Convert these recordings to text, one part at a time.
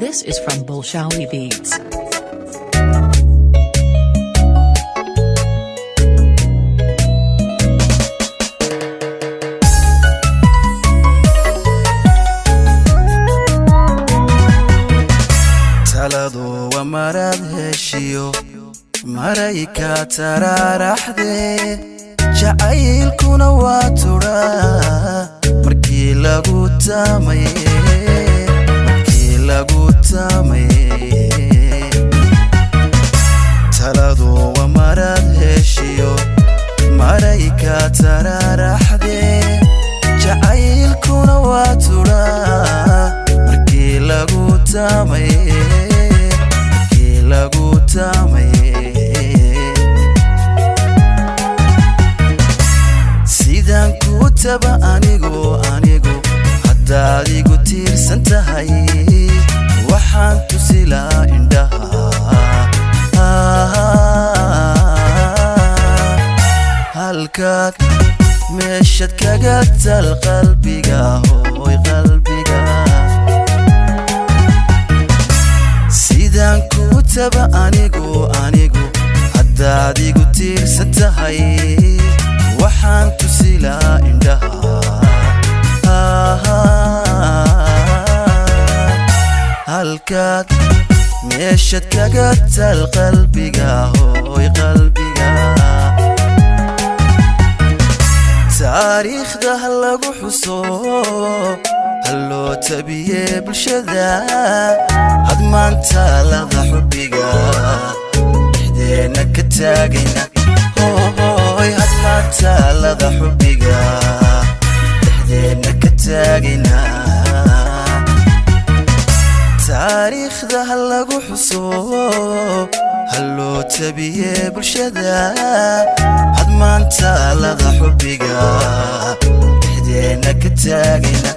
This is from Bolshawi Beats. Taaladu wa marad heshiyo Maareeye tararaxde jacaylkuna waa tura markii lagu tamaye Taaladu wa marad heshiyo Maareeye tararaxde jacaylkuna waa tura markii lagu tamaye sidaan ku taba anigu haddaad igu tiirsan tahay waxaan tusilaa indhaha halkaad meeshad kaga tal qalbiga hooy qalbiga sidaan ku taba anigu haddaad igu tiirsan tahay waxaan tusilaa indhaha halkaad meeshad kaga tal qalbiga hooy qalbiga taariikhda ha lagu xuso halloo tabiye bulshada had maanta lada xubiga dhexdeena ka taagayna hooy had maanta lada xubiga dhexdeena ka taagayna taariikhda ha lagu xuso halloo tabiye bulshada had maanta lada xubiga dhexdeena ka taagayna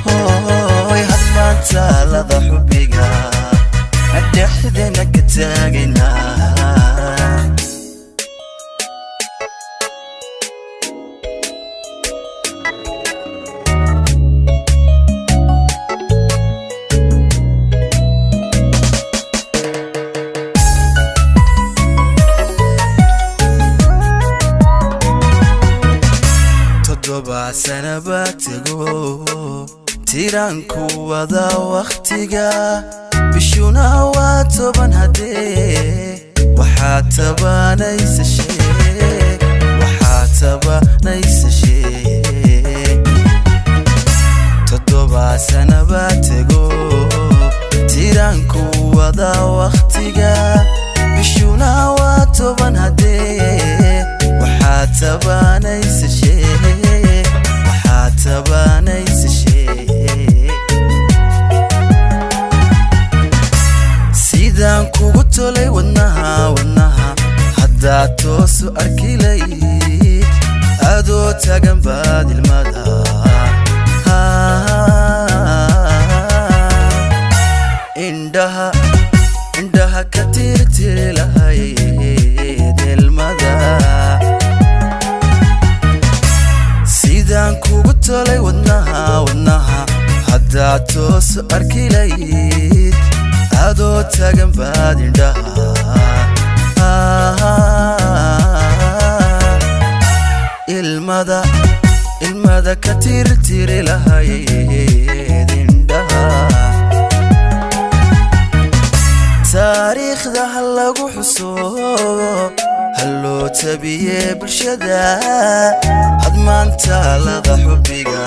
hooy had maanta lada xubiga dhexdeena ka taagayna sana batego tiranku wada waqtiga bishuna waa toban hadee waxaa tabanaysa toddoba sana batego tiranku wada waqtiga bishuna waa toban hadee waxaa tabanaysa sidaan kugu tolay wadnaha haddaad toosu arki layd adoo tagan baad ilmada indhaha ka tirtiri lahayd ilmada sidaan kugu tolay wadnaha haddaad toosu arki layd adoo tagan baad indhaha ilmada ka tirtiri lahayd indhaha taariikhda ha lagu xuso halloo tabiye bulshada had maanta lada xubiga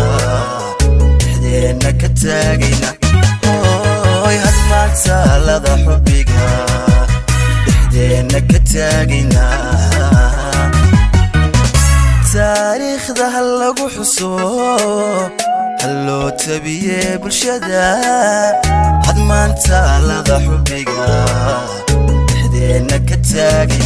dhexdeena ka taagayna hooy had maanta lada xubiga dhexdeena ka taagayna taariikhda ha lagu xuso halloo tabiye bulshada had maanta lada xubiga dhexdeena ka taagayna